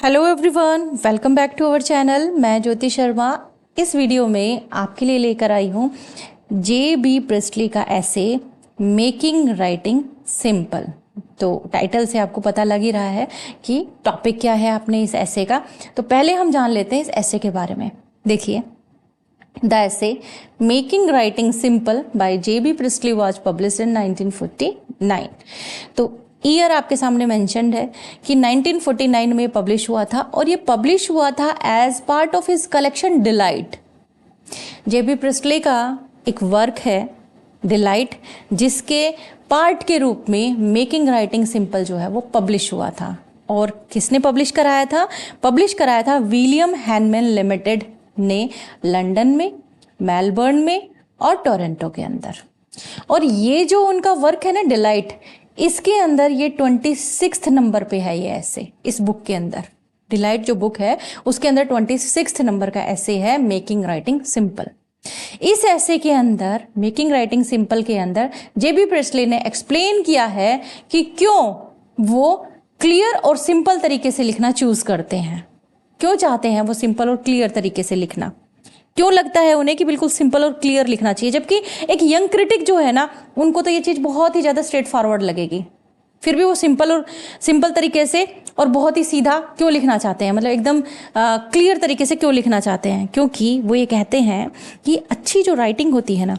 Hello everyone, welcome back to our channel. मैं ज्योति शर्मा इस video में आपके लिए लेकर आई हूँ जे.बी. प्रिस्टली का ऐसे मेकिंग राइटिंग सिंपल। तो टाइटल से आपको पता लग ही रहा है कि टॉपिक क्या है अपने इस ऐसे का। तो पहले हम जान लेते हैं इस ऐसे के बारे में। देखिए, the essay making writing simple by J B. Priestley was published in 1949। तो ईयर आपके सामने मेंशन्ड है कि 1949 में पब्लिश हुआ था और ये पब्लिश हुआ था as part of his collection delight. J B. Priestley का एक वर्क है डिलाइट, जिसके पार्ट के रूप में मेकिंग राइटिंग सिंपल जो है वो पब्लिश हुआ था। और किसने पब्लिश कराया था? पब्लिश कराया था विलियम हैनमैन लिमिटेड ने लंदन में, मेलबर्न में और टोरंटो के अंदर। और ये जो उनका वर्क है ना डिलाइट, इसके अंदर ये 26 नंबर पे है ये ऐसे। इस बुक के अंदर डिलाइट जो बुक है उसके अंदर 26 नंबर का ऐसे है मेकिंग राइटिंग सिंपल। इस ऐसे के अंदर मेकिंग राइटिंग सिंपल के अंदर जे.बी. प्रिस्टली ने एक्सप्लेन किया है कि क्यों वो क्लियर और सिंपल तरीके से लिखना चूज करते हैं, क्यों चाहते हैं वो सिंपल और क्लियर तरीके से लिखना, क्यों लगता है उन्हें कि बिल्कुल सिंपल और क्लियर लिखना चाहिए। जबकि एक यंग क्रिटिक जो है ना, उनको तो ये चीज़ बहुत ही ज़्यादा स्ट्रेट फॉरवर्ड लगेगी, फिर भी वो सिंपल तरीके से और बहुत ही सीधा क्यों लिखना चाहते हैं, मतलब एकदम क्लियर तरीके से क्यों लिखना चाहते हैं। क्योंकि वो ये कहते हैं कि अच्छी जो राइटिंग होती है ना,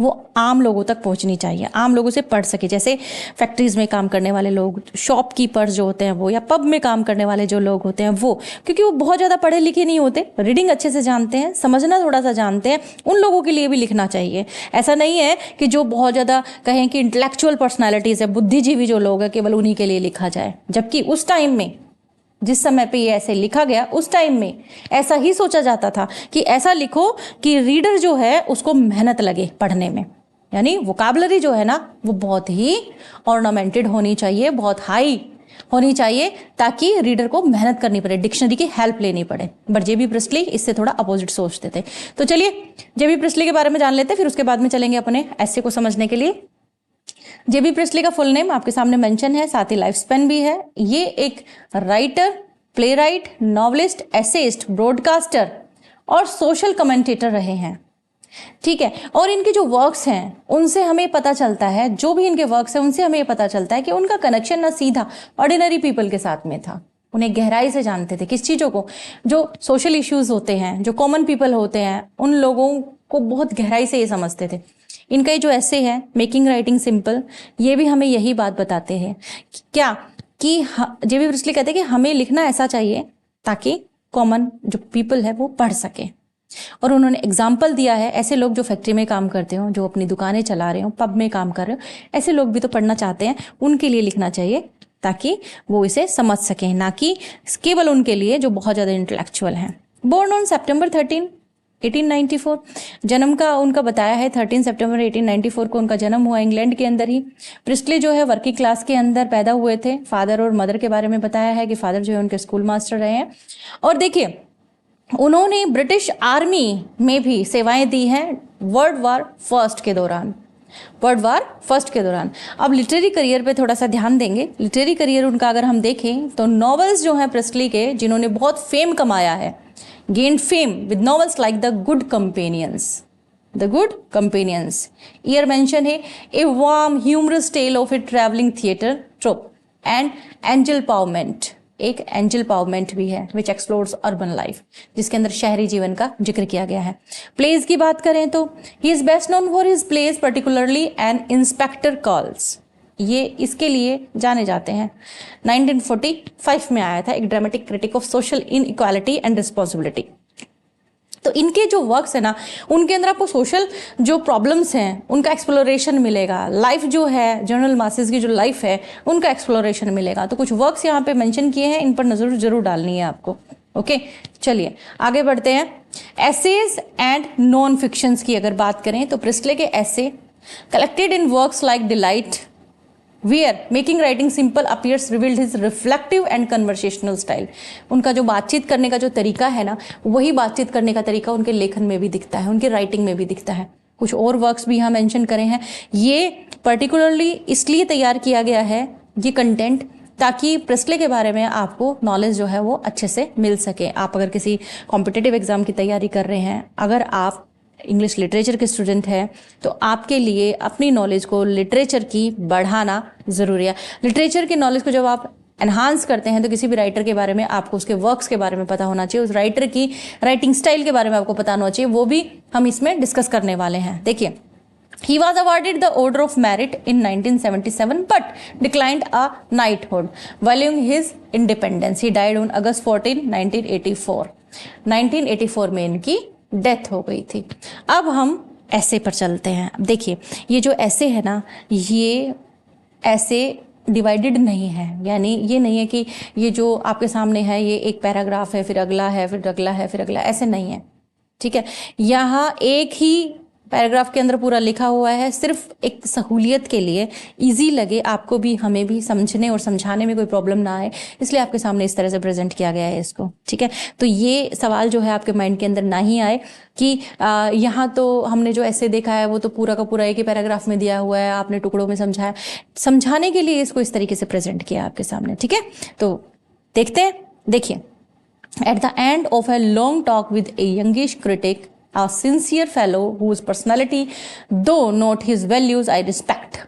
वो आम लोगों तक पहुंचनी चाहिए, आम लोगों से पढ़ सके। जैसे फैक्ट्रीज में काम करने वाले लोग, शॉपकीपर्स जो होते हैं वो, या पब में काम करने वाले जो लोग होते हैं वो, क्योंकि वो बहुत ज़्यादा पढ़े लिखे नहीं होते, रीडिंग अच्छे से जानते हैं, समझना थोड़ा सा जानते हैं, उन लोगों के लिए भी लिखना चाहिए। ऐसा नहीं है कि जो बहुत ज़्यादा कहें कि इंटेलेक्चुअल पर्सनैलिटीज़ है, बुद्धिजीवी जो लोग हैं, केवल उन्हीं के लिए लिखा जाए। जबकि उस टाइम में, जिस समय पे ये ऐसे लिखा गया, उस टाइम में ऐसा ही सोचा जाता था कि ऐसा लिखो कि रीडर जो है उसको मेहनत लगे पढ़ने में। यानी वोकैबुलरी जो है ना वो बहुत ही ऑर्नामेंटेड होनी चाहिए, बहुत हाई होनी चाहिए, ताकि रीडर को मेहनत करनी पड़े, डिक्शनरी की हेल्प लेनी पड़े। But JB. प्रिस्टली इससे थोड़ा अपोजिट सोचते थे। तो चलिए जे.बी. प्रिस्टली के बारे में जान लेते हैं, फिर उसके बाद में चलेंगे अपने ऐसे को समझने के लिए। जे.बी. प्रिस्टली का फुल नेम आपके सामने मेंशन है, साथ ही लाइफ स्पेन भी है। ये एक writer, playwright, novelist, essayist, broadcaster और सोशल कमेंटेटर रहे हैं। ठीक है, और इनके जो वर्क्स हैं उनसे हमें पता चलता है, जो भी इनके वर्क्स हैं उनसे हमें पता चलता है कि उनका कनेक्शन ना सीधा ऑर्डिनरी पीपल के साथ में था, उन्हें गहराई से जानते थे। किस चीज़ों को? जो सोशल इश्यूज होते हैं, जो कॉमन पीपल होते हैं, उन लोगों को बहुत गहराई से ये समझते थे। इनका ये जो ऐसे है मेकिंग राइटिंग सिंपल, ये भी हमें यही बात बताते हैं क्या कि जे.बी. प्रिस्टली कहते हैं कि हमें लिखना ऐसा चाहिए ताकि कॉमन जो पीपल है वो पढ़ सके। और उन्होंने एग्जाम्पल दिया है, ऐसे लोग जो फैक्ट्री में काम करते हो, जो अपनी दुकानें चला रहे हो, पब में काम कर रहे हो, ऐसे लोग भी तो पढ़ना चाहते हैं, उनके लिए लिखना चाहिए ताकि वो इसे समझ सकें, ना कि केवल उनके लिए जो बहुत ज़्यादा इंटेलेक्चुअल हैं। बोर्न ऑन September 13, 1894, जन्म का उनका बताया है 13 सितंबर 1894 को उनका जन्म हुआ इंग्लैंड के अंदर ही। प्रिस्टली जो है वर्किंग क्लास के अंदर पैदा हुए थे। फादर और मदर के बारे में बताया है कि फादर जो है उनके स्कूल मास्टर रहे हैं। और देखिए, उन्होंने ब्रिटिश आर्मी में भी सेवाएं दी हैं वर्ल्ड वार फर्स्ट के दौरान। अब लिटरेरी करियर पे थोड़ा सा ध्यान देंगे। लिटरेरी करियर उनका अगर हम देखें तो नॉवेल्स जो हैं प्रिस्टली के, जिन्होंने बहुत फेम कमाया है, gained fame with novels like The Good Companions. Year mention है A Warm Humorous Tale of a Traveling Theatre Troupe and Angel Pavement, एक एंजल पावमेंट भी है विच एक्सप्लोर्स अर्बन लाइफ, जिसके अंदर शहरी जीवन का जिक्र किया गया है। प्लेज की बात करें तो he is best known for his plays, particularly an inspector calls, ये इसके लिए जाने जाते हैं। 1945 में आया था, एक dramatic critic of social inequality and responsibility. तो इनके जो वर्क्स है ना, उनके अंदर आपको सोशल जो प्रॉब्लम्स हैं उनका एक्सप्लोरेशन मिलेगा, लाइफ जो है जनरल मासेस की जो लाइफ है उनका एक्सप्लोरेशन मिलेगा। तो कुछ वर्क्स यहाँ पे मेंशन किए हैं, इन पर नजर जरूर डालनी है आपको। ओके, चलिए आगे बढ़ते हैं। एसेज एंड नॉन फिक्शंस की अगर बात करें तो प्रिस्टली के essay collected in works like delight, where making writing simple appears revealed his reflective and conversational style. उनका जो बातचीत करने का जो तरीका है ना, वही बातचीत करने का तरीका उनके लेखन में भी दिखता है, उनके राइटिंग में भी दिखता है। कुछ और वर्क्स भी यहाँ मेंशन करे हैं। ये पर्टिकुलरली इसलिए तैयार किया गया है ये कंटेंट ताकि प्रिस्टले के बारे में आपको नॉलेज जो है वो अच्छे से मिल सके। आप अगर किसी कॉम्पिटिटिव एग्जाम की तैयारी कर रहे हैं, अगर आप इंग्लिश लिटरेचर के स्टूडेंट हैं, तो आपके लिए अपनी नॉलेज को लिटरेचर की बढ़ाना ज़रूरी है। लिटरेचर की नॉलेज को जब आप एनहांस करते हैं तो किसी भी राइटर के बारे में आपको उसके वर्क्स के बारे में पता होना चाहिए, उस राइटर की राइटिंग स्टाइल के बारे में आपको पता होना चाहिए, वो भी हम इसमें डिस्कस करने वाले हैं। देखिए, he was awarded the Order of Merit in 1977 but declined a knighthood following his independence. He died on August 14, 1984. 1984 में इनकी डेथ हो गई थी। अब हम ऐसे पर चलते हैं। अब देखिए, ये जो ऐसे है ना, ये ऐसे डिवाइडेड नहीं है, यानी ये नहीं है कि ये जो आपके सामने है ये एक पैराग्राफ है, फिर अगला है, फिर अगला है, फिर अगला, ऐसे नहीं है। ठीक है, यहाँ एक ही पैराग्राफ के अंदर पूरा लिखा हुआ है, सिर्फ एक सहूलियत के लिए, इजी लगे आपको भी हमें भी समझने और समझाने में कोई प्रॉब्लम ना आए, इसलिए आपके सामने इस तरह से प्रेजेंट किया गया है इसको। ठीक है, तो ये सवाल जो है आपके माइंड के अंदर ना ही आए कि यहाँ तो हमने जो ऐसे देखा है वो तो पूरा का पूरा एक ही पैराग्राफ में दिया हुआ है, आपने टुकड़ों में समझाया। समझाने के लिए इसको इस तरीके से प्रेजेंट किया आपके सामने। ठीक है, तो देखते हैं। देखिए, at the end of a long talk with a youngish critic, a sincere fellow whose personality though not his values I respect।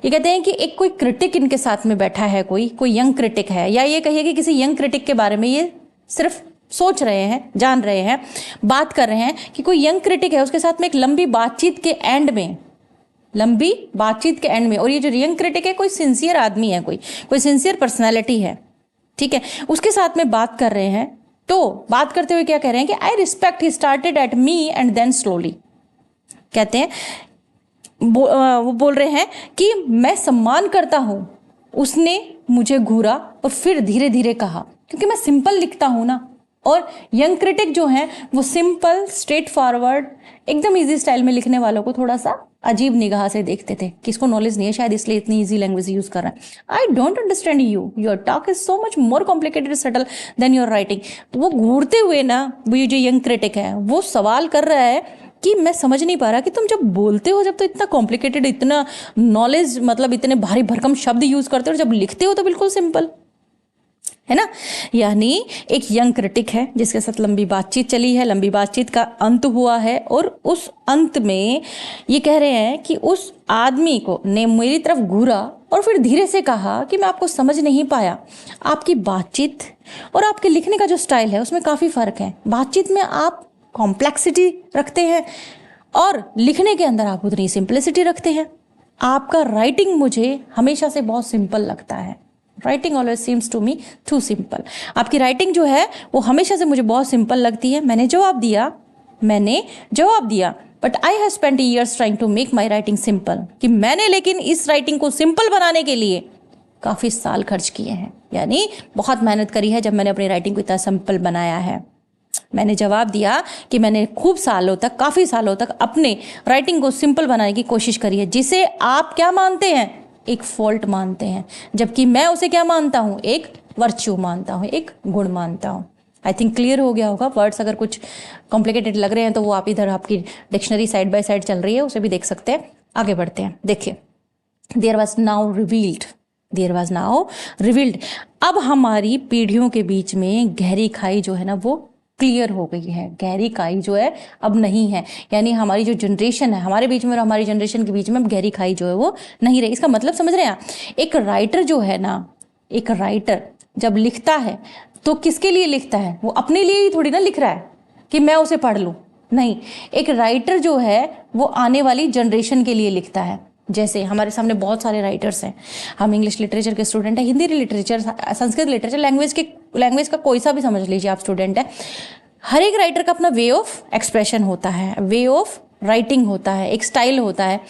ये कहते हैं कि एक कोई क्रिटिक इनके साथ में बैठा है, कोई यंग क्रिटिक है, या ये कहिए कि किसी यंग क्रिटिक के बारे में ये सिर्फ सोच रहे हैं, जान रहे हैं, बात कर रहे हैं कि कोई यंग क्रिटिक है, उसके साथ में एक लंबी बातचीत के एंड में, और ये जो यंग क्रिटिक है कोई सिंसियर आदमी है, कोई सिंसियर पर्सनैलिटी है। ठीक है, उसके साथ में बात कर रहे हैं। तो बात करते हुए क्या कह रहे हैं कि I respect he started at me and then slowly. कहते हैं वो बोल रहे हैं कि मैं सम्मान करता हूं, उसने मुझे घूरा और फिर धीरे धीरे कहा, क्योंकि मैं सिंपल लिखता हूं ना। और यंग क्रिटिक जो हैं वो सिंपल, स्ट्रेट फॉरवर्ड, एकदम इजी स्टाइल में लिखने वालों को थोड़ा सा अजीब निगाह से देखते थे कि इसको नॉलेज नहीं है शायद, इसलिए इतनी इजी लैंग्वेज यूज कर रहा है। I don't understand you, your talk is so much more complicated subtle than your writing. तो वो घूरते हुए ना, वो ये जो यंग क्रिटिक है वो सवाल कर रहा है कि मैं समझ नहीं पा रहा कि तुम जब बोलते हो, जब तो इतना कॉम्प्लिकेटेड, इतना नॉलेज, मतलब इतने भारी भरकम शब्द यूज करते हो, जब लिखते हो तो बिल्कुल सिंपल है ना। यानी एक यंग क्रिटिक है जिसके साथ लंबी बातचीत चली है, लंबी बातचीत का अंत हुआ है, और उस अंत में ये कह रहे हैं कि उस आदमी को ने मेरी तरफ घूरा और फिर धीरे से कहा कि मैं आपको समझ नहीं पाया, आपकी बातचीत और आपके लिखने का जो स्टाइल है उसमें काफ़ी फ़र्क है। बातचीत में आप कॉम्प्लेक्सिटी रखते हैं और लिखने के अंदर आप उतनी सिंपलिसिटी रखते हैं। आपका राइटिंग मुझे हमेशा से बहुत सिंपल लगता है। Writing always seems to me too simple. आपकी राइटिंग जो है वो हमेशा से मुझे बहुत सिंपल लगती है। मैंने जवाब दिया but I have spent years trying to make my writing simple, कि मैंने लेकिन इस राइटिंग को सिंपल बनाने के लिए काफ़ी साल खर्च किए हैं, यानी बहुत मेहनत करी है जब मैंने अपनी राइटिंग को इतना सिंपल बनाया है। मैंने जवाब दिया कि मैंने काफ़ी सालों तक अपने राइटिंग को सिंपल बनाने की कोशिश करी है, जिसे आप क्या मानते हैं, एक फॉल्ट मानते हैं, जबकि मैं उसे क्या मानता हूँ, एक वर्च्यू मानता हूँ, एक गुण मानता हूँ। आई थिंक क्लियर हो गया होगा। वर्ड्स अगर कुछ कॉम्प्लिकेटेड लग रहे हैं तो वो आप इधर आपकी डिक्शनरी साइड बाय साइड चल रही है, उसे भी देख सकते हैं। आगे बढ़ते हैं। देखिए, देयर वॉज नाउ रिवील्ड। अब हमारी पीढ़ियों के बीच में गहरी खाई जो है ना वो क्लियर हो गई है। गहरी खाई जो है अब नहीं है, यानी हमारी जो जनरेशन है, हमारे बीच में और हमारी जनरेशन के बीच में अब गहरी खाई जो है वो नहीं रही। इसका मतलब समझ रहे हैं आप? एक राइटर जो है ना, एक राइटर जब लिखता है तो किसके लिए लिखता है? वो अपने लिए ही थोड़ी ना लिख रहा है कि मैं उसे पढ़ लूँ, नहीं। एक राइटर जो है वो आने वाली जनरेशन के लिए लिखता है। जैसे हमारे सामने बहुत सारे राइटर्स हैं, हम इंग्लिश लिटरेचर के स्टूडेंट हैं, Hindi literature, Sanskrit literature, language का कोई सा भी समझ लीजिए आप स्टूडेंट है। हर एक राइटर का अपना वे ऑफ एक्सप्रेशन होता है, वे ऑफ राइटिंग होता है, एक स्टाइल होता है।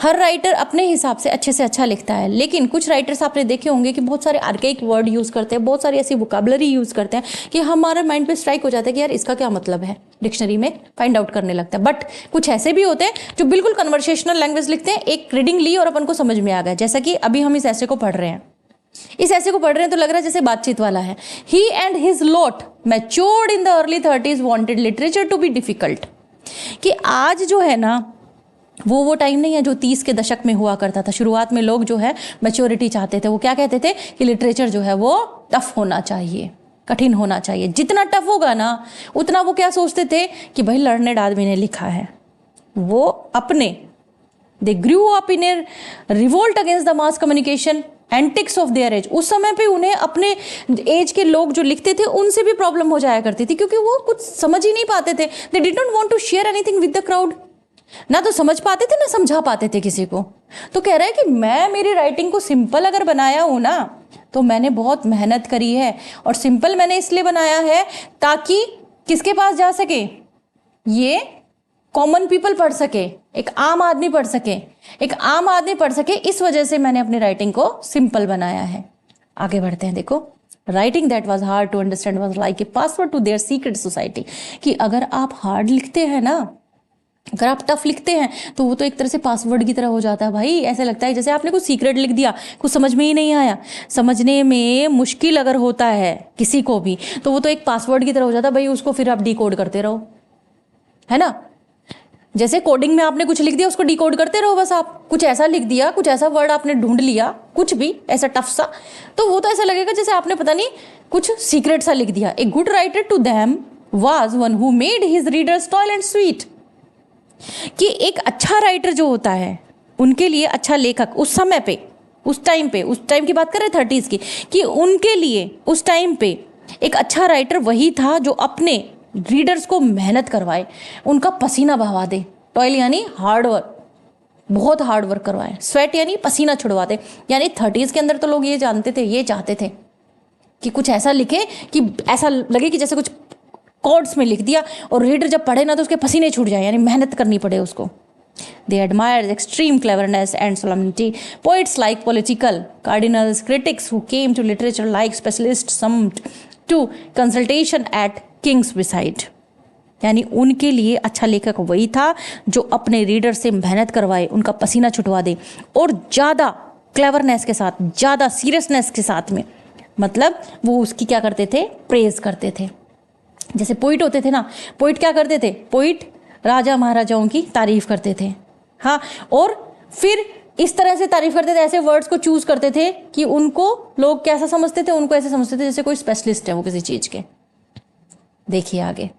हर राइटर अपने हिसाब से अच्छे अच्छा लिखता है, लेकिन कुछ राइटर्स आपने देखे होंगे कि बहुत सारे आर्केइक वर्ड यूज़ करते हैं, बहुत सारी ऐसी वोकैबुलरी यूज़ करते हैं कि हमारे माइंड पे स्ट्राइक हो जाता है कि यार इसका क्या मतलब है, डिक्शनरी में फाइंड आउट करने लगता है। बट कुछ ऐसे भी होते हैं जो बिल्कुल कन्वर्सेशनल लैंग्वेज लिखते हैं, एक रीडिंग ली और अपन को समझ में आ गया। जैसा कि अभी हम इस ऐसे को पढ़ रहे हैं, तो लग रहा है जैसे बातचीत वाला है। He and his lot matured in the early 30s wanted literature to be difficult. कि आज जो है ना वो टाइम नहीं है जो 30 के दशक में हुआ करता था। शुरुआत में लोग जो है मैच्योरिटी चाहते थे। वो क्या कहते थे कि लिटरेचर जो है वो टफ होना चाहिए, कठिन होना चाहिए। जितना टफ होगा ना उतना वो क्या सोचते थे कि भाई लर्नेड आदमी ने लिखा है। वो अपने they grew up in a revolt against the mass communication antics of their age. उस समय पे उन्हें अपने एज के लोग जो लिखते थे उनसे भी प्रॉब्लम हो जाया करती थी, क्योंकि वो कुछ समझ ही नहीं पाते थे। They did not want to share anything with the crowd. ना तो समझ पाते थे ना समझा पाते थे किसी को। तो कह रहा है कि मैं मेरी राइटिंग को सिंपल अगर बनाया हूं ना तो मैंने बहुत मेहनत करी है, और सिंपल मैंने इसलिए बनाया है ताकि किसके पास जा सके, ये कॉमन पीपल पढ़ सके, एक आम आदमी पढ़ सके, एक आम आदमी पढ़ सके। इस वजह से मैंने अपनी राइटिंग को सिंपल बनाया है। आगे बढ़ते हैं। देखो, writing that was hard to understand was like a password to their secret society. कि अगर आप हार्ड लिखते हैं ना, अगर आप टफ लिखते हैं तो वो तो एक तरह से पासवर्ड की तरह हो जाता है भाई। ऐसे लगता है जैसे आपने कुछ सीक्रेट लिख दिया, कुछ समझ में ही नहीं आया। समझने में मुश्किल अगर होता है किसी को भी तो वो तो एक पासवर्ड की तरह हो जाता है भाई। उसको फिर आप डिकोड करते रहो, है ना। जैसे कोडिंग में आपने कुछ लिख दिया, उसको डिकोड करते रहो बस। आप कुछ ऐसा लिख दिया, कुछ ऐसा वर्ड आपने ढूंढ लिया, कुछ भी ऐसा टफ सा, तो वो तो ऐसा लगेगा जैसे आपने पता नहीं कुछ सीक्रेट सा लिख दिया। A good writer to them was one who made his readers toil and sweat. कि एक अच्छा राइटर जो होता है उनके लिए, अच्छा लेखक उस समय पे, उस टाइम की बात कर रहे 30s की, कि उनके लिए उस टाइम पे एक अच्छा राइटर वही था जो अपने रीडर्स को मेहनत करवाए, उनका पसीना बहवा दे। टॉयल यानी हार्ड वर्क, बहुत हार्ड वर्क करवाए। स्वेट यानी पसीना छुड़वा दे। यानी 30s के अंदर तो लोग ये जानते थे, ये चाहते थे कि कुछ ऐसा लिखे कि ऐसा लगे कि जैसे कुछ कोड्स में लिख दिया, और रीडर जब पढ़े ना तो उसके पसीने छूट जाए, यानी मेहनत करनी पड़े उसको। They admired extreme cleverness and solemnity. Poets like political cardinals, critics who came to literature like specialists summoned to consultation at king's bedside. यानी उनके लिए अच्छा लेखक वही था जो अपने रीडर से मेहनत करवाए, उनका पसीना छुटवा दे, और ज़्यादा क्लेवरनेस के साथ, ज़्यादा सीरियसनेस के साथ में, मतलब वो उसकी क्या करते थे, प्रेज करते थे। जैसे पोइट होते थे ना, पोइट क्या करते थे, पोइट राजा महाराजाओं की तारीफ करते थे। हाँ, और फिर इस तरह से तारीफ करते थे, ऐसे वर्ड्स को चूज करते थे कि उनको लोग कैसा समझते थे, उनको ऐसे समझते थे जैसे कोई स्पेशलिस्ट है वो किसी चीज के। देखिए आगे,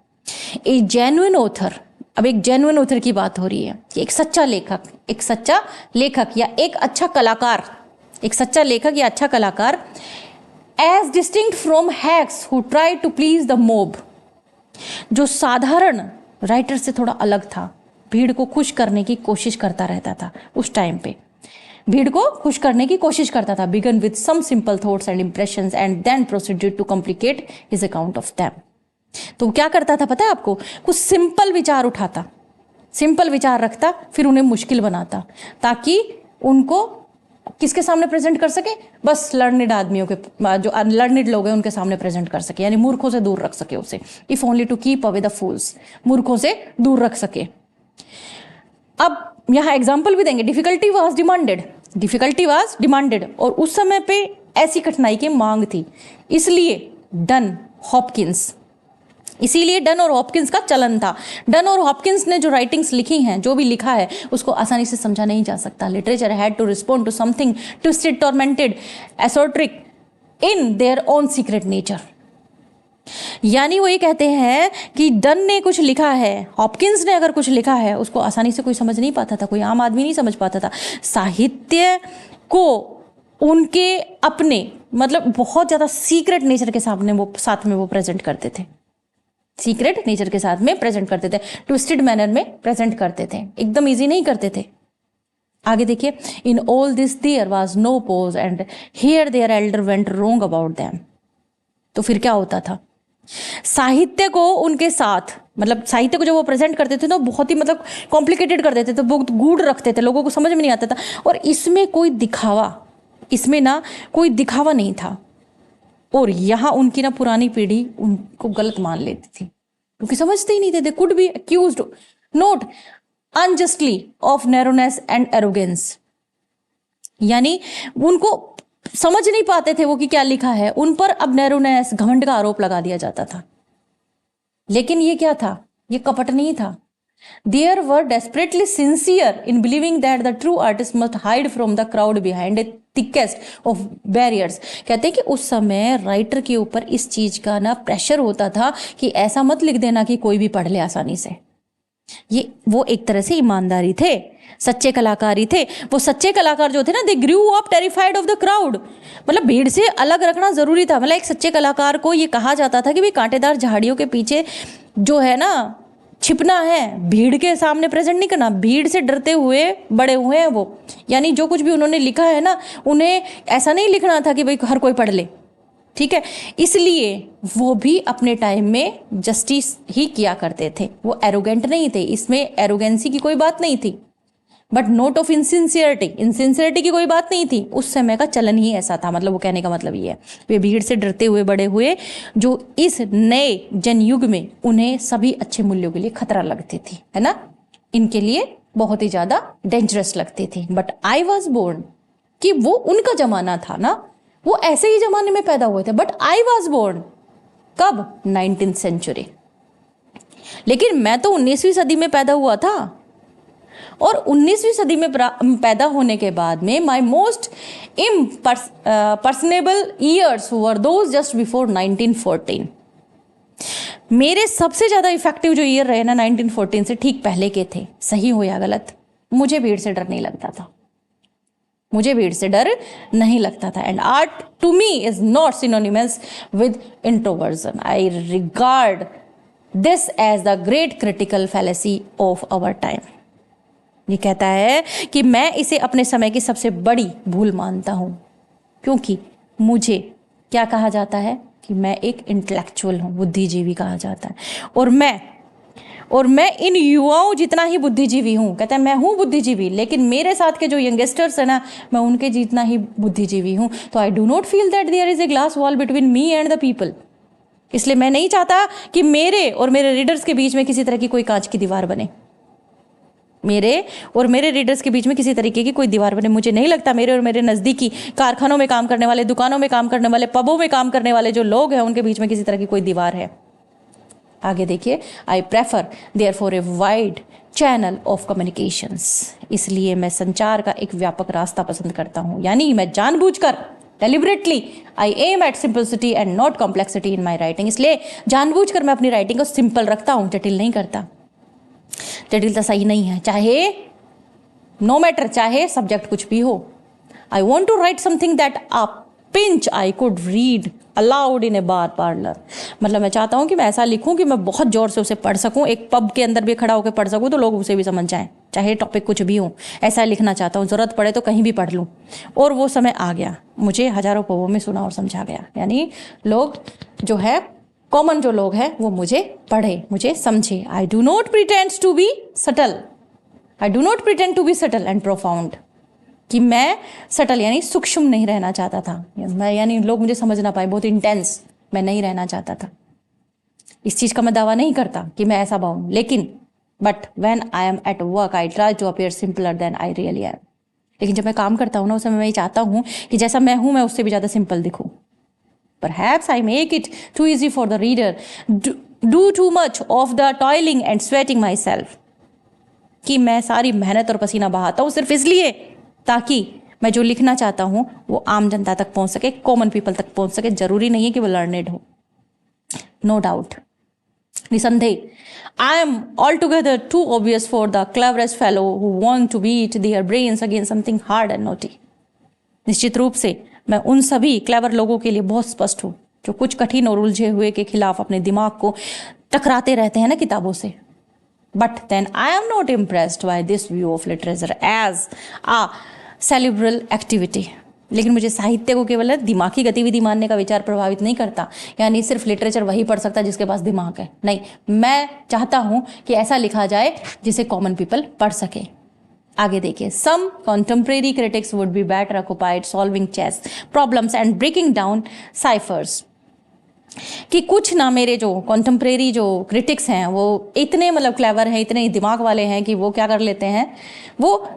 ए जेन्युइन ऑथर। अब एक जेन्युइन ऑथर की बात हो रही है कि एक सच्चा लेखक या एक अच्छा कलाकार, एक सच्चा लेखक या अच्छा कलाकार, as distinct from hacks who try to please the mob. जो साधारण राइटर से थोड़ा अलग था, भीड़ को खुश करने की कोशिश करता रहता था। उस टाइम पे भीड़ को खुश करने की कोशिश करता था। Began with some simple thoughts and impressions and then proceeded to complicate his account of them. तो क्या करता था पता है आपको, कुछ सिंपल विचार उठाता, सिंपल विचार रखता, फिर उन्हें मुश्किल बनाता, ताकि उनको किसके सामने प्रेजेंट कर सके, बस लर्निड आदमियों के, जो लर्निड लोग हैं उनके सामने प्रेजेंट कर सके, यानी मूर्खों से दूर रख सके उसे। If only to keep away the fools, मूर्खों से दूर रख सके। अब यहाँ एग्जाम्पल भी देंगे। डिफिकल्टी वाज डिमांडेड, और उस समय पे ऐसी कठिनाई की मांग थी, इसलिए डन और हॉपकिंस का चलन था। डन और हॉपकिंस ने जो राइटिंग्स लिखी हैं, जो भी लिखा है, उसको आसानी से समझा नहीं जा सकता। Literature had to respond to something twisted, tormented, esoteric in their own secret nature. यानी वो ये कहते हैं कि डन ने कुछ लिखा है, हॉपकिंस ने अगर कुछ लिखा है, उसको आसानी से कोई समझ नहीं पाता था, कोई आम आदमी नहीं समझ पाता था। साहित्य को उनके अपने, मतलब बहुत ज़्यादा सीक्रेट नेचर के साथ में वो प्रेजेंट करते थे, सीक्रेट नेचर के साथ में प्रेजेंट करते थे, ट्विस्टेड मैनर में प्रेजेंट करते थे, एकदम इजी नहीं करते थे। आगे देखिए, in all this there was no pose and here there elder went wrong about them. तो फिर क्या होता था, साहित्य को उनके साथ, मतलब साहित्य को जब वो प्रेजेंट करते थे तो बहुत ही मतलब कॉम्प्लिकेटेड कर देते थे, बहुत गूढ़ रखते थे, लोगों को समझ में नहीं आता था, और इसमें कोई दिखावा नहीं था। और यहाँ उनकी ना पुरानी पीढ़ी उनको गलत मान लेती थी, क्योंकि समझते ही नहीं थे। They could be accused note unjustly of narrowness and arrogance. यानी उनको समझ नहीं पाते थे वो कि क्या लिखा है, उन पर अब नैरोनेस, घमंड का आरोप लगा दिया जाता था। लेकिन ये क्या था, ये कपट नहीं था, They were desperately sincere in believing that the true artist must hide from the crowd behind a thickest of barriers. कहते हैं कि उस समय राइटर के ऊपर इस चीज का ना प्रेशर होता था कि ऐसा मत लिख देना कि कोई भी पढ़ ले आसानी से। ये वो एक तरह से ईमानदारी थे, सच्चे कलाकारी थे। वो सच्चे कलाकार जो थे ना, they grew up terrified of the crowd, मतलब भीड़ से अलग रखना जरूरी था। मतलब एक सच्चे कलाकार को ये कहा जाता था कि भाई कांटेदार झाड़ियों के पीछे जो है ना छिपना है, भीड़ के सामने प्रेजेंट नहीं करना। भीड़ से डरते हुए बड़े हुए हैं वो, यानी जो कुछ भी उन्होंने लिखा है ना, उन्हें ऐसा नहीं लिखना था कि भाई हर कोई पढ़ ले, ठीक है। इसलिए वो भी अपने टाइम में जस्टिस ही किया करते थे। वो एरोगेंट नहीं थे, इसमें एरोगेंसी की कोई बात नहीं थी, but note of insincerity, insincerity की कोई बात नहीं थी। उस समय का चलन ही ऐसा था। मतलब वो कहने का मतलब ये है, वे भीड़ से डरते हुए बड़े हुए, जो इस नए जनयुग में उन्हें सभी अच्छे मूल्यों के लिए खतरा लगती थी, है ना, इनके लिए बहुत ही ज्यादा डेंजरस लगती थी। बट आई वॉज बोर्न, कि वो उनका जमाना था ना, वो ऐसे ही जमाने में पैदा हुए थे। बट आई वॉज बोर्न कब? 19th century. लेकिन मैं तो 19वीं सदी में पैदा हुआ था, और 19वीं सदी में पैदा होने के बाद में my most impressionable years were those just before 1914। मेरे सबसे ज्यादा इफेक्टिव जो ईयर रहे ना 1914 से ठीक पहले के थे। सही हो या गलत, मुझे भीड़ से डर नहीं लगता था, मुझे भीड़ से डर नहीं लगता था। And art to me is not synonymous with introversion. I regard this as the great critical fallacy of our time. ये कहता है कि मैं इसे अपने समय की सबसे बड़ी भूल मानता हूं, क्योंकि मुझे क्या कहा जाता है कि मैं एक इंटेलेक्चुअल हूं, बुद्धिजीवी कहा जाता है। और मैं इन युवाओं जितना ही बुद्धिजीवी हूं। कहता है मैं हूं बुद्धिजीवी, लेकिन मेरे साथ के जो यंगस्टर्स है ना, मैं उनके जितना ही बुद्धिजीवी हूं। तो I do not feel that there is a glass wall between me and the people. इसलिए मैं नहीं चाहता कि मेरे और मेरे रीडर्स के बीच में किसी तरह की कोई कांच की दीवार बने। मेरे और मेरे रीडर्स के बीच में किसी तरीके की कोई दीवार बने। मुझे नहीं लगता मेरे और मेरे नज़दीकी कारखानों में काम करने वाले, दुकानों में काम करने वाले, पबों में काम करने वाले जो लोग हैं, उनके बीच में किसी तरह की कोई दीवार है। आगे देखिए, I prefer there for a wide channel of communications. इसलिए मैं संचार का एक व्यापक रास्ता पसंद करता हूँ, यानी मैं जानबूझकर deliberately I am at simplicity and not complexity in my writing. इसलिए जानबूझकर मैं अपनी राइटिंग को सिंपल रखता हूँ, जटिल नहीं करता। जटिलता सही नहीं है, चाहे नो मैटर, चाहे सब्जेक्ट कुछ भी हो। I want to write something that a pinch I could read aloud in a bar parlour. मतलब मैं चाहता हूं कि मैं ऐसा लिखूं कि मैं बहुत जोर से उसे पढ़ सकूं, एक पब के अंदर भी खड़ा होकर पढ़ सकूं तो लोग उसे भी समझ जाएं, चाहे टॉपिक कुछ भी हो। ऐसा लिखना चाहता हूं, जरूरत पड़े तो कहीं भी पढ़ लूं। और वो समय आ गया, मुझे हजारों पबों में सुना और समझा गया। यानी लोग जो है, कॉमन जो लोग हैं, वो मुझे पढ़े, मुझे समझे। I do not pretend to be subtle, I do not pretend to be subtle and profound. कि मैं सटल यानी सूक्ष्म नहीं रहना चाहता था, मैं यानी लोग मुझे समझ ना पाए, बहुत इंटेंस मैं नहीं रहना चाहता था। इस चीज का मैं दावा नहीं करता कि मैं ऐसा बाहूं, लेकिन but when I am at work I try to appear simpler than I really am. लेकिन जब मैं काम करता हूँ ना, उस समय मैं ये चाहता हूँ कि जैसा मैं हूं, मैं उससे भी ज्यादा simple दिखूं। Perhaps I make it too easy for the reader, do too much of the toiling and sweating myself। कि मैं सारी मेहनत और पसीना बहाता हूँ सिर्फ इसलिए ताकि मैं जो लिखना चाहता हूँ वो आम जनता तक पहुंच सके, कॉमन पीपल तक पहुंच सके। जरूरी नहीं है कि वो लर्नेड हो, नो डाउट, निसंदेह। I am all together too obvious for the cleverest fellow who want to beat their brains against something hard and knotty. निश्चित रूप से मैं उन सभी क्लेवर लोगों के लिए बहुत स्पष्ट हूं जो कुछ कठिन और उलझे हुए के खिलाफ अपने दिमाग को टकराते रहते हैं ना किताबों से। But then I am not impressed by this view of literature as a cerebral activity. लेकिन मुझे साहित्य को केवल दिमागी गतिविधि मानने का विचार प्रभावित नहीं करता, यानी सिर्फ लिटरेचर वही पढ़ सकता जिसके पास दिमाग है। नहीं, मैं चाहता हूं कि ऐसा लिखा जाए जिसे कॉमन पीपल पढ़ सके। आगे देखिए, some contemporary critics would be better occupied solving chess problems and breaking down ciphers. कि कुछ ना मेरे जो कॉन्टेम्परेरी जो क्रिटिक्स हैं वो इतने मतलब क्लेवर हैं, इतने दिमाग वाले हैं कि वो क्या कर लेते हैं, वो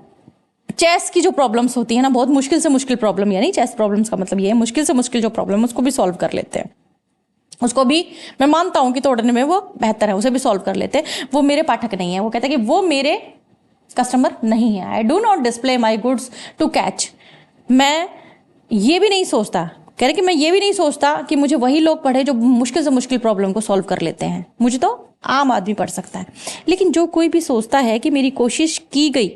चेस की जो प्रॉब्लम्स होती है ना, बहुत मुश्किल से मुश्किल प्रॉब्लम, यानी चेस प्रॉब्लम्स का मतलब ये है मुश्किल से मुश्किल जो प्रॉब्लम उसको भी सॉल्व कर लेते हैं। उसको भी मैं मानता हूँ कि तोड़ने में वो बेहतर है, उसे भी सॉल्व कर लेते हैं। वो मेरे पाठक नहीं है, वो कहते हैं कि वो मेरे कस्टमर नहीं है। I do not display my goods to catch. मैं ये भी नहीं सोचता, कह रहे कि मैं ये भी नहीं सोचता कि मुझे वही लोग पढ़े जो मुश्किल से मुश्किल प्रॉब्लम को सॉल्व कर लेते हैं, मुझे तो आम आदमी पढ़ सकता है। लेकिन जो कोई भी सोचता है कि मेरी कोशिश की गई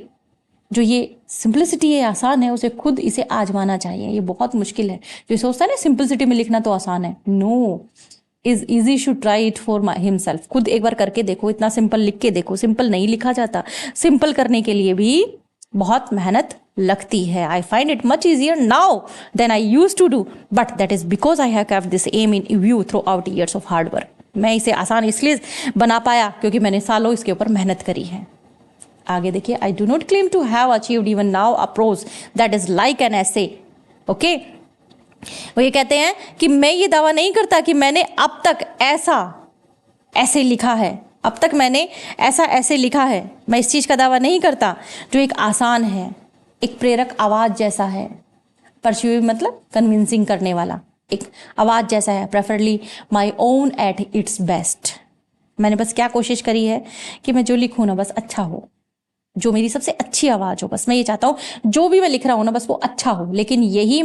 जो ये सिंपलिसिटी है, आसान है, उसे खुद इसे आजमाना चाहिए। ये बहुत मुश्किल है। जो सोचता है ना सिंपलिसिटी में लिखना तो आसान है, no, is easy should try it for himself. खुद एक बार करके देखो, इतना सिंपल लिख के देखो। सिंपल नहीं लिखा जाता, सिंपल करने के लिए भी बहुत मेहनत लगती है। I find it much easier now than I use to do, but that is because I have kept this aim in view throughout years of hard work. मैं इसे आसान इसलिए बना पाया क्योंकि मैंने सालों इसके ऊपर मेहनत करी है। आगे देखिए, I do not claim to have achieved even now a prose that is like an essay. Okay, वो ये कहते हैं कि मैं ये दावा नहीं करता कि मैंने अब तक ऐसे लिखा है, अब तक मैंने ऐसे लिखा है। मैं इस चीज़ का दावा नहीं करता जो एक आसान है, एक प्रेरक आवाज़ जैसा है। परस्यूव मतलब कन्विंसिंग करने वाला, एक आवाज़ जैसा है। Preferably my own at its best. मैंने बस क्या कोशिश करी है कि मैं जो लिखूँ ना बस अच्छा हो, जो मेरी सबसे अच्छी आवाज़ हो। बस मैं ये चाहता हूँ जो भी मैं लिख रहा हूँ ना बस वो अच्छा हो। लेकिन यही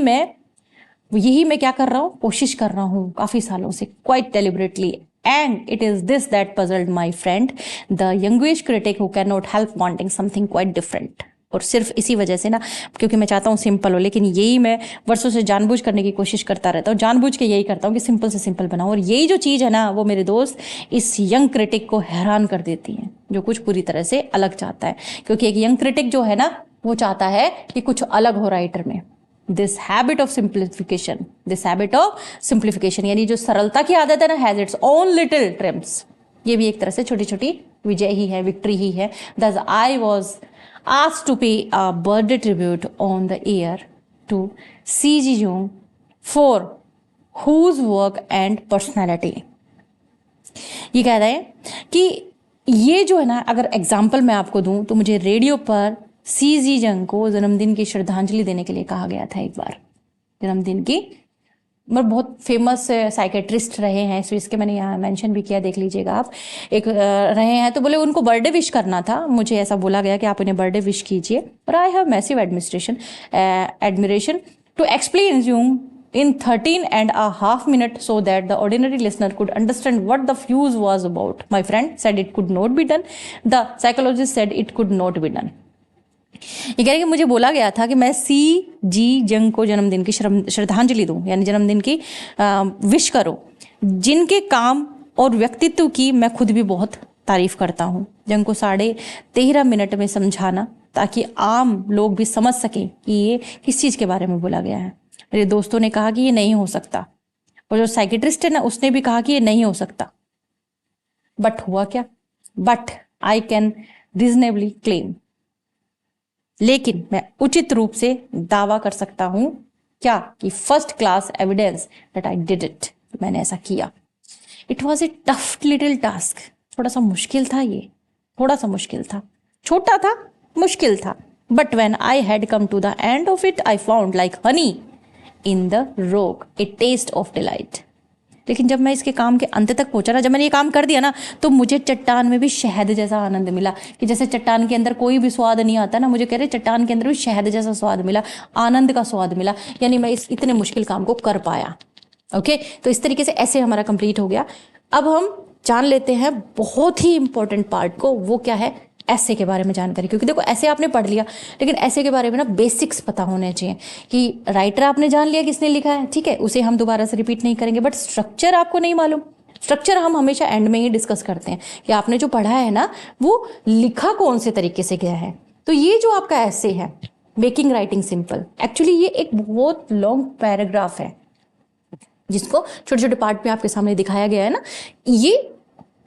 मैं क्या कर रहा हूँ, कोशिश कर रहा हूँ काफ़ी सालों से, quite deliberately. And it is this that puzzled my friend the youngish critic who can not help wanting something quite different. और सिर्फ इसी वजह से ना, क्योंकि मैं चाहता हूँ सिंपल हो, लेकिन यही मैं वर्षों से जानबूझ करने की कोशिश करता रहता हूँ। जानबूझ के यही करता हूँ कि सिंपल से सिंपल बनाऊँ। और यही जो चीज़ है ना, वो मेरे दोस्त इस यंग क्रिटिक को हैरान कर देती है, जो कुछ पूरी तरह से अलग चाहता है। क्योंकि एक यंग क्रिटिक जो है ना, वो चाहता है कि कुछ अलग हो राइटर में। दिस हैबिट ऑफ सिंप्लीफिकेशन यानी जो सरलता की आदत है ना, has its own little TRIMS. ये भी एक तरह से छोटी छोटी विजय ही है, विक्ट्री ही है। दस I was asked to pay a birthday tribute on the air to C.G. Jung for whose work and personality। ये कह रहे हैं कि ये जो है ना, अगर एग्जाम्पल मैं आपको दूं तो मुझे रेडियो पर C.G. जंग को जन्मदिन की श्रद्धांजलि देने के लिए कहा गया था। एक बार जन्मदिन की, मतलब बहुत फेमस साइकेट्रिस्ट रहे हैं, स्विस के, मैंने यहाँ मेंशन भी किया, देख लीजिएगा आप। एक रहे हैं, तो बोले उनको बर्थडे विश करना था। मुझे ऐसा बोला गया कि आप उन्हें बर्थडे विश कीजिए। और I have massive admiration to explain Jung in 13.5 minutes so that the ordinary listener could understand what the fuse was about. My friend said it could not be done. The psychologist said it could not be done. ये कह रहे कि मुझे बोला गया था कि मैं C.G. जंग को जन्मदिन की श्रद्धांजलि दूं, यानी जन्मदिन की विश करो, जिनके काम और व्यक्तित्व की मैं खुद भी बहुत तारीफ करता हूं। जंग को 13.5 मिनट में समझाना ताकि आम लोग भी समझ सकें कि ये किस चीज़ के बारे में बोला गया है। मेरे दोस्तों ने कहा कि ये नहीं हो सकता, और जो साइकेट्रिस्ट है ना, उसने भी कहा कि ये नहीं हो सकता। बट हुआ क्या? But I can reasonably claim, लेकिन मैं उचित रूप से दावा कर सकता हूं क्या, कि first class evidence that I did it, मैंने ऐसा किया। It was a tough little task. थोड़ा सा मुश्किल था, ये थोड़ा सा मुश्किल था, छोटा था, मुश्किल था। But when I had come to the end of it I found like honey in the rock a test of delight. लेकिन जब मैं इसके काम के अंत तक पहुंचा ना, जब मैंने ये काम कर दिया ना, तो मुझे चट्टान में भी शहद जैसा आनंद मिला। कि जैसे चट्टान के अंदर कोई भी स्वाद नहीं आता ना, मुझे कह रहे चट्टान के अंदर भी शहद जैसा स्वाद मिला, आनंद का स्वाद मिला। यानी मैं इस इतने मुश्किल काम को कर पाया। ओके, तो इस तरीके से ऐसे हमारा कंप्लीट हो गया। अब हम जान लेते हैं बहुत ही इंपॉर्टेंट पार्ट को, वो क्या है, ऐसे के बारे में जानकारी। क्योंकि देखो, ऐसे आपने पढ़ लिया, लेकिन ऐसे के बारे में ना बेसिक्स पता होने चाहिए। कि राइटर आपने जान लिया किसने लिखा है, ठीक है, उसे हम दोबारा से रिपीट नहीं करेंगे। बट स्ट्रक्चर आपको नहीं मालूम। स्ट्रक्चर हम हमेशा एंड में ही डिस्कस करते हैं कि आपने जो पढ़ा है ना, वो लिखा कौन से तरीके से गया है। तो ये जो आपका ऐसे है, मेकिंग राइटिंग सिंपल, एक्चुअली ये एक बहुत लॉन्ग पैराग्राफ है, जिसको छोटे छोटे पार्ट में आपके सामने दिखाया गया है ना। ये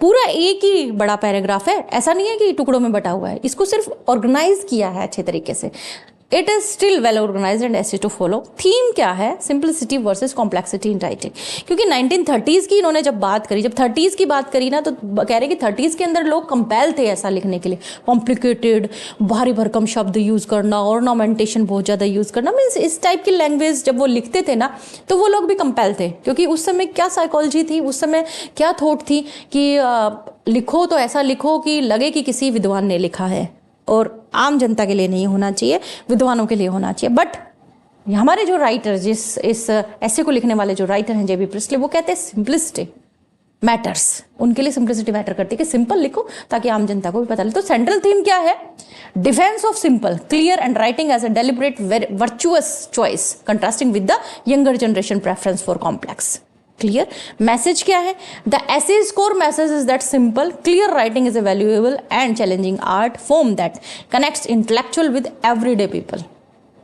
पूरा एक ही बड़ा पैराग्राफ है, ऐसा नहीं है कि टुकड़ों में बटा हुआ है। इसको सिर्फ ऑर्गेनाइज किया है अच्छे तरीके से। It is still well organised and easy to follow. Theme क्या है? Simplicity versus complexity in writing. क्योंकि 1930s की इन्होंने जब बात करी, जब 30s की बात करी ना, तो कह रहे कि 30s के अंदर लोग कंपेल थे ऐसा लिखने के लिए, कॉम्प्लिकेटेड, भारी भरकम शब्द यूज करना, ऑर्नामेंटेशन बहुत ज़्यादा यूज करना, मीन्स इस टाइप की लैंग्वेज जब वो लिखते थे ना, तो वो लोग भी कंपेल थे। क्योंकि उस समय क्या साइकोलॉजी थी, उस समय क्या थॉट थी कि लिखो तो ऐसा लिखो कि लगे कि किसी विद्वान ने लिखा है, और आम जनता के लिए नहीं होना चाहिए, विद्वानों के लिए होना चाहिए। बट हमारे जो राइटर, इस ऐसे को लिखने वाले जो राइटर हैं जेबी प्रिस्टली, वो कहते हैं सिंपलिसिटी मैटर्स। उनके लिए सिंपलिसिटी मैटर करती है कि सिंपल लिखो ताकि आम जनता को भी पता लगे। तो सेंट्रल थीम क्या है? Defence of simple, clear and writing as a deliberate virtuous choice, contrasting with the younger generation preference for complex. Clear message क्या है? The essay's core message is that simple clear writing is a valuable and challenging art form that connects intellectual with everyday people.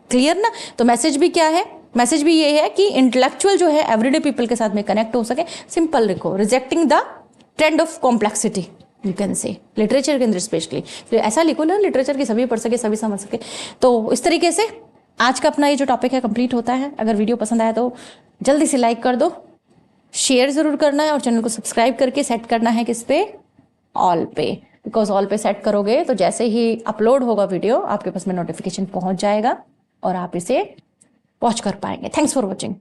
Clear ना? तो message भी क्या है? Message भी ये है कि इंटेलेक्चुअल जो है एवरीडे पीपल के साथ में कनेक्ट हो सके, सिंपल लिखो, rejecting the trend of complexity, you can say literature के अंदर स्पेशली। तो ऐसा लिखो ना लिटरेचर की सभी पढ़ सके, सभी समझ सके। तो इस तरीके से आज का अपना ये जो टॉपिक है कंप्लीट होता है। अगर वीडियो पसंद आया तो जल्दी से लाइक कर दो, शेयर ज़रूर करना है, और चैनल को सब्सक्राइब करके सेट करना है किस पे? ऑल पे। बिकॉज ऑल पे सेट करोगे तो जैसे ही अपलोड होगा वीडियो आपके पास में नोटिफिकेशन पहुंच जाएगा और आप इसे वॉच कर पाएंगे। Thanks for watching.